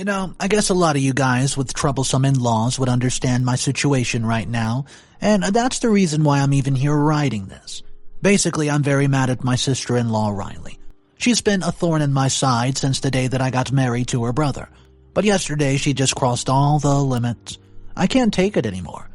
I guess a lot of you guys with troublesome in-laws would understand my situation right now, and that's the reason why I'm even here writing this. Basically, I'm very mad at my sister-in-law, Riley. She's been a thorn in my side since the day that I got married to her brother. But yesterday, she just crossed all the limits. I can't take it anymore.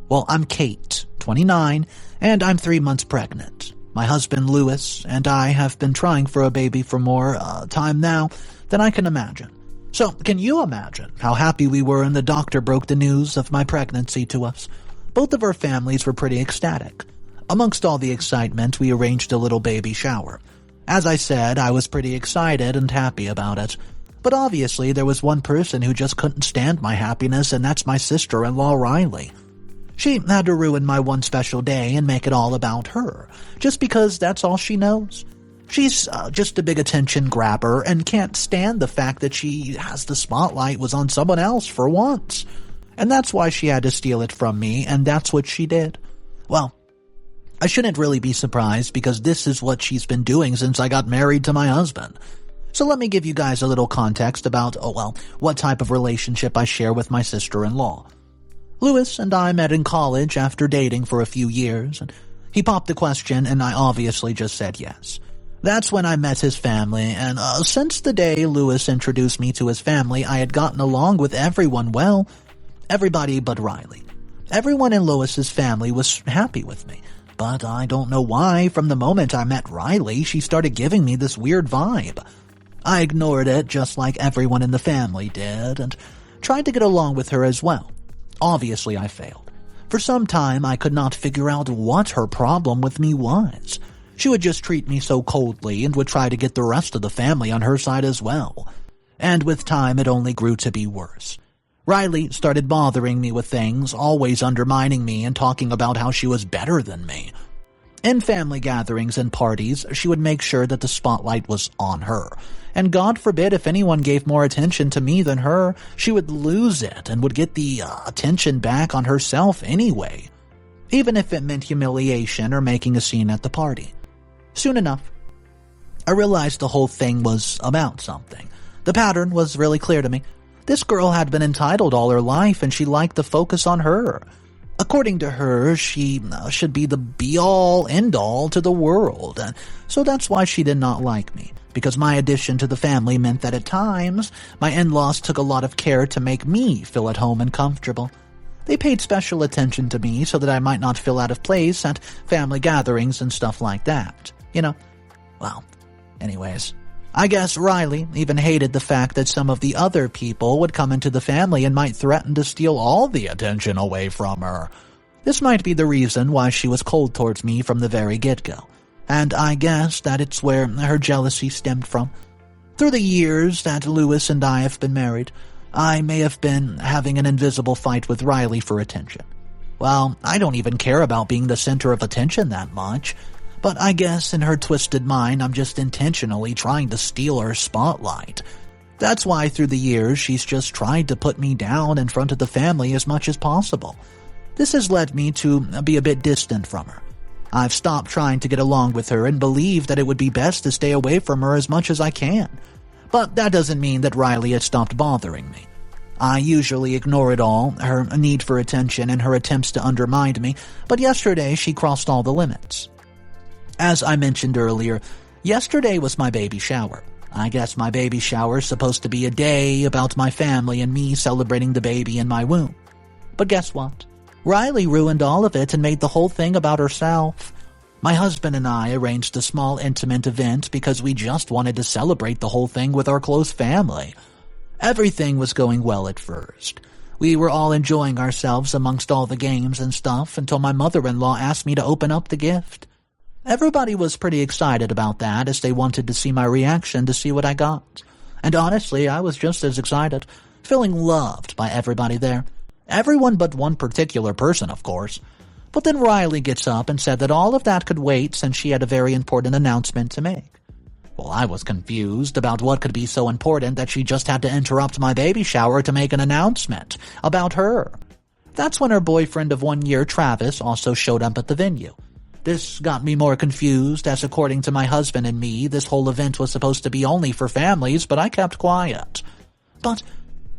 Well, I'm Kate, 29, and I'm 3 months pregnant. My husband, Louis, and I have been trying for a baby for more time now than I can imagine. So, can you imagine how happy we were when the doctor broke the news of my pregnancy to us? Both of our families were pretty ecstatic. Amongst all the excitement, we arranged a little baby shower. As I said, I was pretty excited and happy about it. But obviously, there was one person who just couldn't stand my happiness, and that's my sister-in-law, Riley. She had to ruin my one special day and make it all about her, just because that's all she knows. She's just a big attention grabber and can't stand the fact that she has the spotlight was on someone else for once. And that's why she had to steal it from me, and that's what she did. Well, I shouldn't really be surprised because this is what she's been doing since I got married to my husband. So let me give you guys a little context about, what type of relationship I share with my sister-in-law. Louis and I met in college after dating for a few years, and he popped the question and I obviously just said yes. That's when I met his family, and since the day Louis introduced me to his family, I had gotten along with everyone well. Everybody but Riley. Everyone in Louis's family was happy with me, but I don't know why, from the moment I met Riley, she started giving me this weird vibe. I ignored it just like everyone in the family did, and tried to get along with her as well. Obviously, I failed. For some time, I could not figure out what her problem with me was. She would just treat me so coldly and would try to get the rest of the family on her side as well. And with time, it only grew to be worse. Riley started bothering me with things, always undermining me and talking about how she was better than me. In family gatherings and parties, she would make sure that the spotlight was on her. And God forbid if anyone gave more attention to me than her, she would lose it and would get the attention back on herself anyway. Even if it meant humiliation or making a scene at the party. Soon enough, I realized the whole thing was about something. The pattern was really clear to me. This girl had been entitled all her life and she liked the focus on her. According to her, she should be the be-all, end-all to the world. So that's why she did not like me, because my addition to the family meant that at times, my in-laws took a lot of care to make me feel at home and comfortable. They paid special attention to me so that I might not feel out of place at family gatherings and stuff like that. Anyways, I guess Riley even hated the fact that some of the other people would come into the family and might threaten to steal all the attention away from her. This might be the reason why she was cold towards me from the very get-go, and I guess that it's where her jealousy stemmed from. Through the years that Louis and I have been married, I may have been having an invisible fight with Riley for attention. Well, I don't even care about being the center of attention that much. But I guess in her twisted mind, I'm just intentionally trying to steal her spotlight. That's why through the years, she's just tried to put me down in front of the family as much as possible. This has led me to be a bit distant from her. I've stopped trying to get along with her and believe that it would be best to stay away from her as much as I can. But that doesn't mean that Riley has stopped bothering me. I usually ignore it all, her need for attention and her attempts to undermine me, but yesterday she crossed all the limits. As I mentioned earlier, yesterday was my baby shower. I guess my baby shower is supposed to be a day about my family and me celebrating the baby in my womb. But guess what? Riley ruined all of it and made the whole thing about herself. My husband and I arranged a small intimate event because we just wanted to celebrate the whole thing with our close family. Everything was going well at first. We were all enjoying ourselves amongst all the games and stuff until my mother-in-law asked me to open up the gift. Everybody was pretty excited about that as they wanted to see my reaction to see what I got. And honestly, I was just as excited, feeling loved by everybody there. Everyone but one particular person, of course. But then Riley gets up and said that all of that could wait since she had a very important announcement to make. Well, I was confused about what could be so important that she just had to interrupt my baby shower to make an announcement about her. That's when her boyfriend of 1 year, Travis, also showed up at the venue. This got me more confused, as according to my husband and me, this whole event was supposed to be only for families, but I kept quiet. But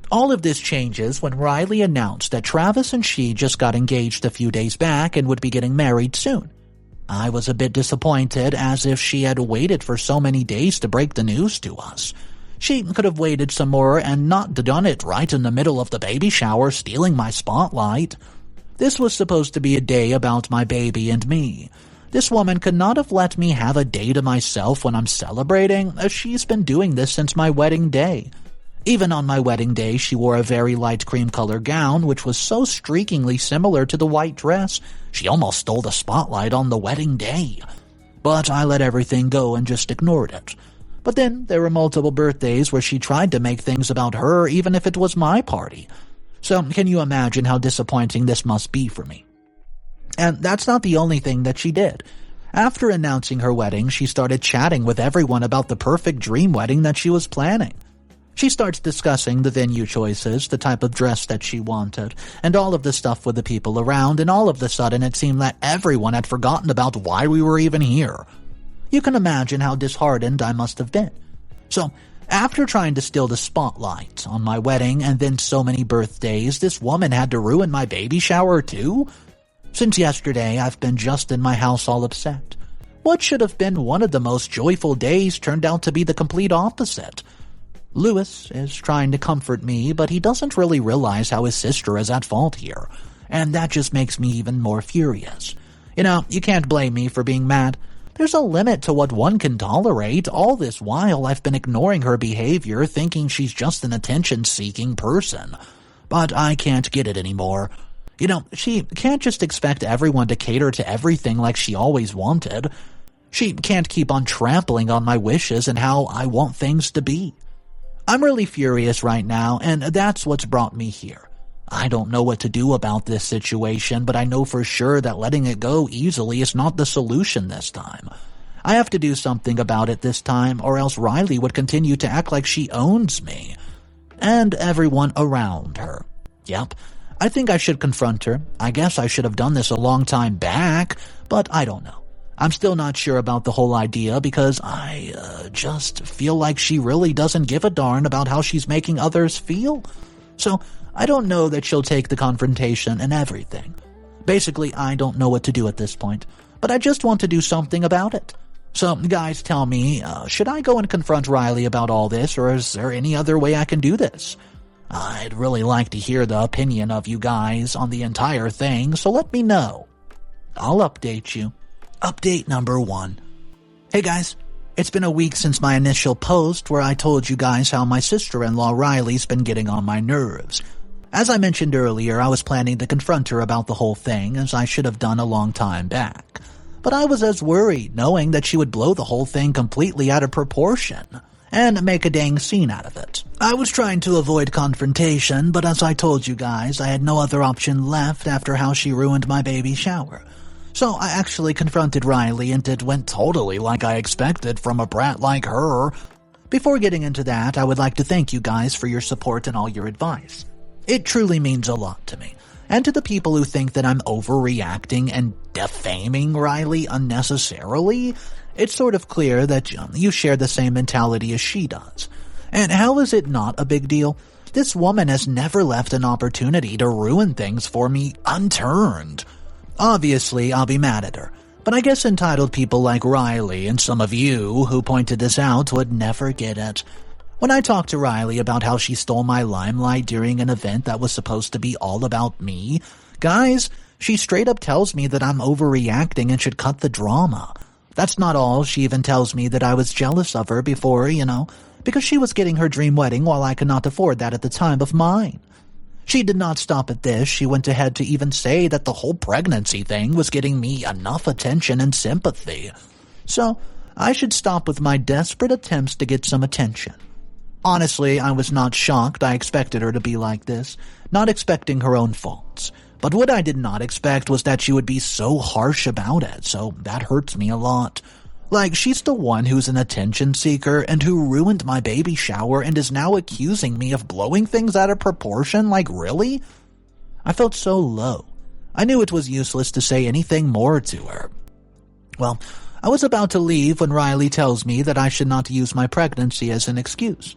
All of this changes when Riley announced that Travis and she just got engaged a few days back and would be getting married soon. I was a bit disappointed, as if she had waited for so many days to break the news to us. She could have waited some more and not done it right in the middle of the baby shower, stealing my spotlight. This was supposed to be a day about my baby and me. This woman could not have let me have a day to myself when I'm celebrating, as she's been doing this since my wedding day. Even on my wedding day, she wore a very light cream-color gown, which was so streakingly similar to the white dress, she almost stole the spotlight on the wedding day. But I let everything go and just ignored it. But then there were multiple birthdays where she tried to make things about her, even if it was my party. So can you imagine how disappointing this must be for me? And that's not the only thing that she did. After announcing her wedding, she started chatting with everyone about the perfect dream wedding that she was planning. She starts discussing the venue choices, the type of dress that she wanted, and all of the stuff with the people around, and all of a sudden it seemed that everyone had forgotten about why we were even here. You can imagine how disheartened I must have been. So, after trying to steal the spotlight on my wedding and then so many birthdays, this woman had to ruin my baby shower too? Since yesterday, I've been just in my house all upset. What should have been one of the most joyful days turned out to be the complete opposite. Lewis is trying to comfort me, but he doesn't really realize how his sister is at fault here, and that just makes me even more furious. You know, you can't blame me for being mad. There's a limit to what one can tolerate. All this while, I've been ignoring her behavior, thinking she's just an attention-seeking person. But I can't get it anymore. You know, she can't just expect everyone to cater to everything like she always wanted. She can't keep on trampling on my wishes and how I want things to be. I'm really furious right now, and that's what's brought me here. I don't know what to do about this situation, but I know for sure that letting it go easily is not the solution this time. I have to do something about it this time, or else Riley would continue to act like she owns me. And everyone around her. Yep, I think I should confront her. I guess I should have done this a long time back, but I don't know. I'm still not sure about the whole idea because I just feel like she really doesn't give a darn about how she's making others feel. So I don't know that she'll take the confrontation and everything. Basically, I don't know what to do at this point, but I just want to do something about it. So, guys, tell me, should I go and confront Riley about all this, or is there any other way I can do this? I'd really like to hear the opinion of you guys on the entire thing, so let me know. I'll update you. Update number 1. Hey guys, it's been a week since my initial post where I told you guys how my sister-in-law Riley's been getting on my nerves. As I mentioned earlier, I was planning to confront her about the whole thing, as I should have done a long time back. But I was as worried, knowing that she would blow the whole thing completely out of proportion and make a dang scene out of it. I was trying to avoid confrontation, but as I told you guys, I had no other option left after how she ruined my baby shower. So I actually confronted Riley, and it went totally like I expected from a brat like her. Before getting into that, I would like to thank you guys for your support and all your advice. It truly means a lot to me. And to the people who think that I'm overreacting and defaming Riley unnecessarily, it's sort of clear that you share the same mentality as she does. And how is it not a big deal? This woman has never left an opportunity to ruin things for me unturned. Obviously, I'll be mad at her, but I guess entitled people like Riley and some of you who pointed this out would never get it. When I talked to Riley about how she stole my limelight during an event that was supposed to be all about me, guys, she straight up tells me that I'm overreacting and should cut the drama. That's not all, she even tells me that I was jealous of her before, because she was getting her dream wedding while I could not afford that at the time of mine. She did not stop at this. She went ahead to even say that the whole pregnancy thing was getting me enough attention and sympathy. So, I should stop with my desperate attempts to get some attention. Honestly, I was not shocked. I expected her to be like this, not expecting her own faults. But what I did not expect was that she would be so harsh about it, so that hurts me a lot. Like, she's the one who's an attention seeker and who ruined my baby shower and is now accusing me of blowing things out of proportion, like really? I felt so low. I knew it was useless to say anything more to her. Well, I was about to leave when Riley tells me that I should not use my pregnancy as an excuse.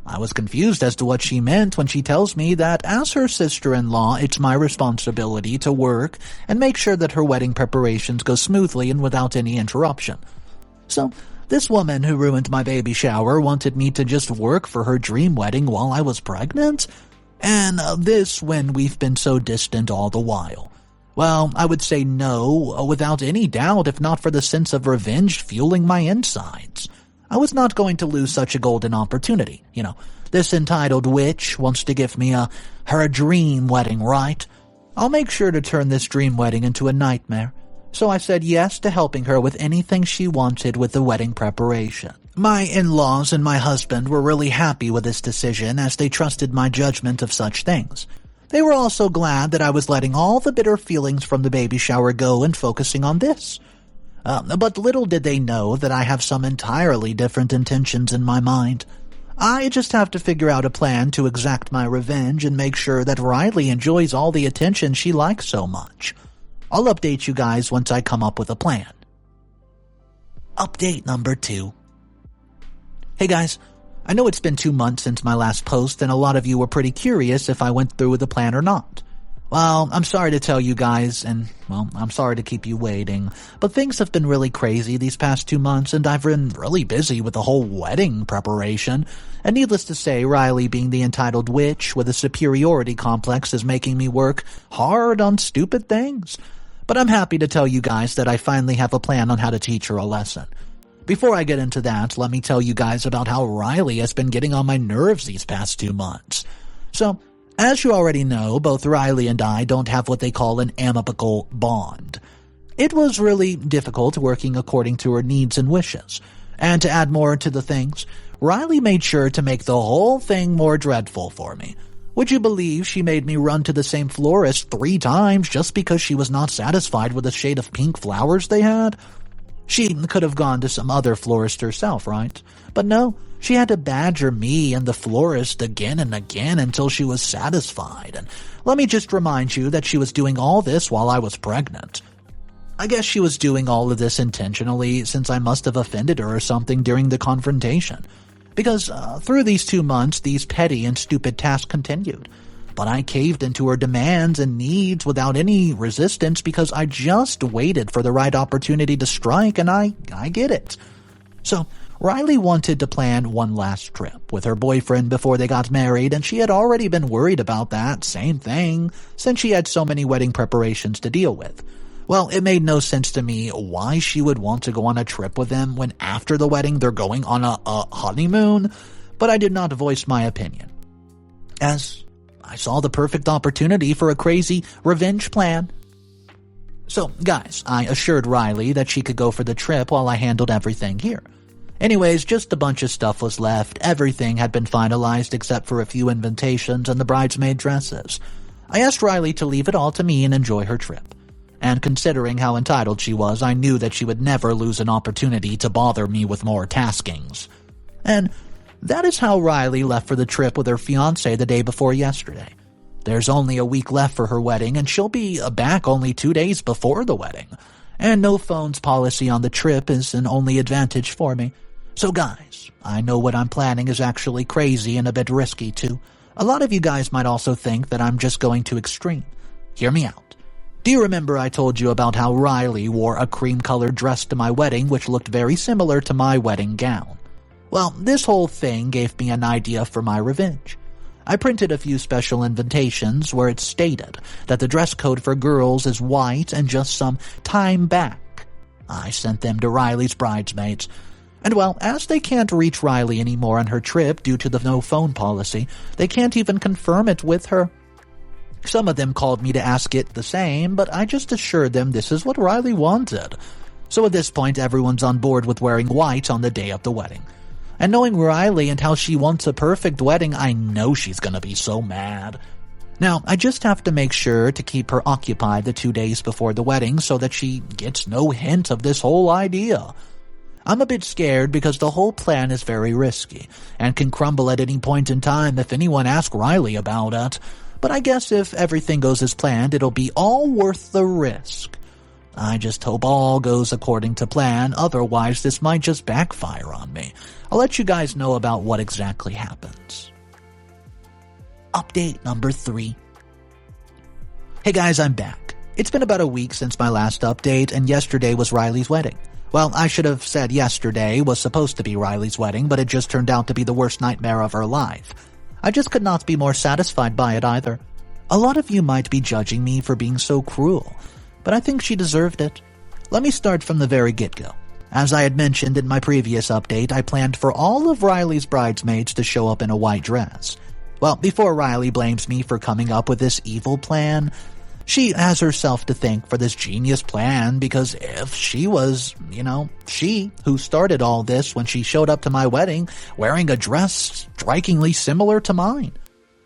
I was confused as to what she meant when she tells me that as her sister-in-law, it's my responsibility to work and make sure that her wedding preparations go smoothly and without any interruption. So, this woman who ruined my baby shower wanted me to just work for her dream wedding while I was pregnant? And this when we've been so distant all the while. Well, I would say no, without any doubt, if not for the sense of revenge fueling my insides. I was not going to lose such a golden opportunity. This entitled witch wants to give me her dream wedding, right? I'll make sure to turn this dream wedding into a nightmare. So I said yes to helping her with anything she wanted with the wedding preparation. My in-laws and my husband were really happy with this decision as they trusted my judgment of such things. They were also glad that I was letting all the bitter feelings from the baby shower go and focusing on this. But little did they know that I have some entirely different intentions in my mind. I just have to figure out a plan to exact my revenge and make sure that Riley enjoys all the attention she likes so much. I'll update you guys once I come up with a plan. Update number 2. Hey guys, I know it's been 2 months since my last post and a lot of you were pretty curious if I went through with the plan or not. Well, I'm sorry to tell you guys, and, I'm sorry to keep you waiting, but things have been really crazy these past 2 months, and I've been really busy with the whole wedding preparation, and needless to say, Riley being the entitled witch with a superiority complex is making me work hard on stupid things. But I'm happy to tell you guys that I finally have a plan on how to teach her a lesson. Before I get into that, let me tell you guys about how Riley has been getting on my nerves these past 2 months. So, as you already know, both Riley and I don't have what they call an amicable bond. It was really difficult working according to her needs and wishes. And to add more to the things, Riley made sure to make the whole thing more dreadful for me. Would you believe she made me run to the same florist 3 times just because she was not satisfied with the shade of pink flowers they had? She could have gone to some other florist herself, right? But no, she had to badger me and the florist again and again until she was satisfied. And let me just remind you that she was doing all this while I was pregnant. I guess she was doing all of this intentionally since I must have offended her or something during the confrontation. Because through these 2 months, these petty and stupid tasks continued. But I caved into her demands and needs without any resistance because I just waited for the right opportunity to strike, and I get it. So, Riley wanted to plan one last trip with her boyfriend before they got married, and she had already been worried about that same thing since she had so many wedding preparations to deal with. Well, it made no sense to me why she would want to go on a trip with them when after the wedding they're going on a honeymoon, but I did not voice my opinion, as I saw the perfect opportunity for a crazy revenge plan. So, guys, I assured Riley that she could go for the trip while I handled everything here. Anyways, just a bunch of stuff was left. Everything had been finalized except for a few invitations and the bridesmaid dresses. I asked Riley to leave it all to me and enjoy her trip. And considering how entitled she was, I knew that she would never lose an opportunity to bother me with more taskings. And that is how Riley left for the trip with her fiancé the day before yesterday. There's only a week left for her wedding, and she'll be back only 2 days before the wedding. And no phones policy on the trip is an only advantage for me. So guys, I know what I'm planning is actually crazy and a bit risky too. A lot of you guys might also think that I'm just going too extreme. Hear me out. Do you remember I told you about how Riley wore a cream-colored dress to my wedding which looked very similar to my wedding gown? Well, this whole thing gave me an idea for my revenge. I printed a few special invitations where it stated that the dress code for girls is white and just some time back. I sent them to Riley's bridesmaids. And well, as they can't reach Riley anymore on her trip due to the no-phone policy, they can't even confirm it with her. Some of them called me to ask it the same, but I just assured them this is what Riley wanted. So at this point, everyone's on board with wearing white on the day of the wedding. And knowing Riley and how she wants a perfect wedding, I know she's gonna be so mad. Now, I just have to make sure to keep her occupied the 2 days before the wedding so that she gets no hint of this whole idea. I'm a bit scared because the whole plan is very risky and can crumble at any point in time if anyone asks Riley about it. But I guess if everything goes as planned, it'll be all worth the risk. I just hope all goes according to plan, otherwise this might just backfire on me. I'll let you guys know about what exactly happens. Update number 3. Hey guys, I'm back. It's been about a week since my last update, and yesterday was Riley's wedding. Well, I should have said yesterday was supposed to be Riley's wedding, but it just turned out to be the worst nightmare of her life. I just could not be more satisfied by it either. A lot of you might be judging me for being so cruel, but I think she deserved it. Let me start from the very get-go. As I had mentioned in my previous update, I planned for all of Riley's bridesmaids to show up in a white dress. Well, before Riley blames me for coming up with this evil plan, she has herself to thank for this genius plan, because if she was, she who started all this when she showed up to my wedding wearing a dress strikingly similar to mine.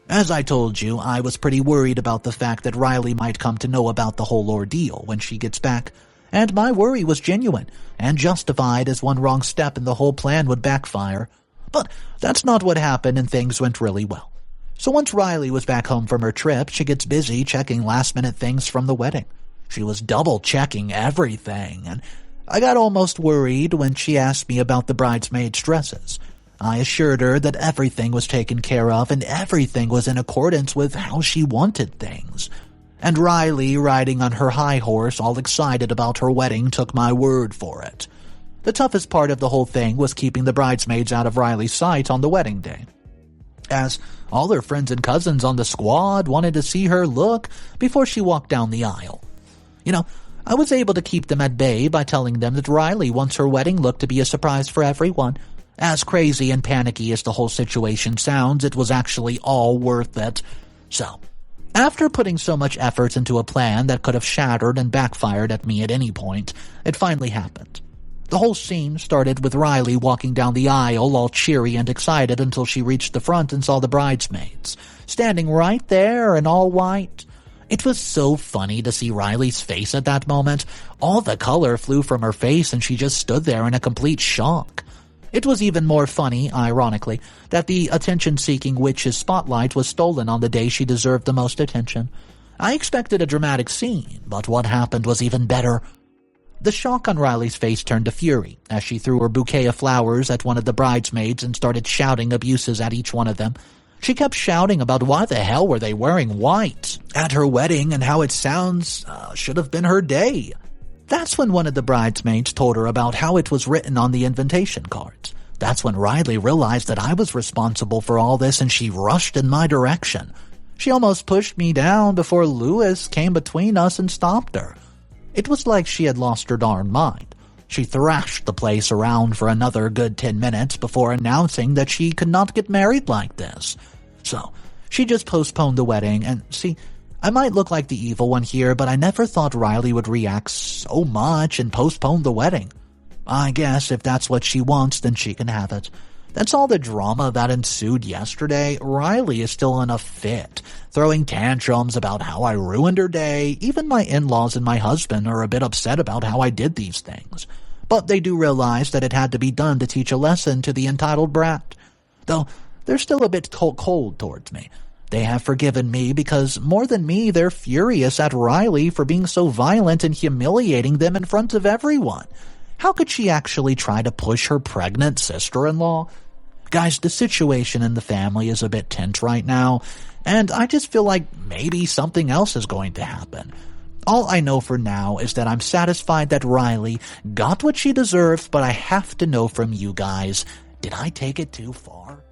As I told you, I was pretty worried about the fact that Riley might come to know about the whole ordeal when she gets back, and my worry was genuine and justified, as one wrong step in the whole plan would backfire. But that's not what happened, and things went really well. So once Riley was back home from her trip, she gets busy checking last-minute things from the wedding. She was double-checking everything, and I got almost worried when she asked me about the bridesmaids' dresses. I assured her that everything was taken care of and everything was in accordance with how she wanted things. And Riley, riding on her high horse, all excited about her wedding, took my word for it. The toughest part of the whole thing was keeping the bridesmaids out of Riley's sight on the wedding day, as all her friends and cousins on the squad wanted to see her look before she walked down the aisle. I was able to keep them at bay by telling them that Riley wants her wedding look to be a surprise for everyone. As crazy and panicky as the whole situation sounds, it was actually all worth it. So, after putting so much effort into a plan that could have shattered and backfired at me at any point, it finally happened. The whole scene started with Riley walking down the aisle all cheery and excited until she reached the front and saw the bridesmaids, standing right there in all white. It was so funny to see Riley's face at that moment. All the color flew from her face and she just stood there in a complete shock. It was even more funny, ironically, that the attention-seeking witch's spotlight was stolen on the day she deserved the most attention. I expected a dramatic scene, but what happened was even better. The shock on Riley's face turned to fury as she threw her bouquet of flowers at one of the bridesmaids and started shouting abuses at each one of them. She kept shouting about why the hell were they wearing white at her wedding and how it sounds should have been her day. That's when one of the bridesmaids told her about how it was written on the invitation cards. That's when Riley realized that I was responsible for all this, and she rushed in my direction. She almost pushed me down before Lewis came between us and stopped her. It was like she had lost her darn mind. She thrashed the place around for another good 10 minutes before announcing that she could not get married like this. So, she just postponed the wedding, and see, I might look like the evil one here, but I never thought Riley would react so much and postpone the wedding. I guess if that's what she wants, then she can have it. That's all the drama that ensued yesterday. Riley is still in a fit, throwing tantrums about how I ruined her day. Even my in-laws and my husband are a bit upset about how I did these things. But they do realize that it had to be done to teach a lesson to the entitled brat. Though, they're still a bit cold towards me. They have forgiven me because, more than me, they're furious at Riley for being so violent and humiliating them in front of everyone. How could she actually try to push her pregnant sister-in-law? Guys, the situation in the family is a bit tense right now, and I just feel like maybe something else is going to happen. All I know for now is that I'm satisfied that Riley got what she deserves, but I have to know from you guys, did I take it too far?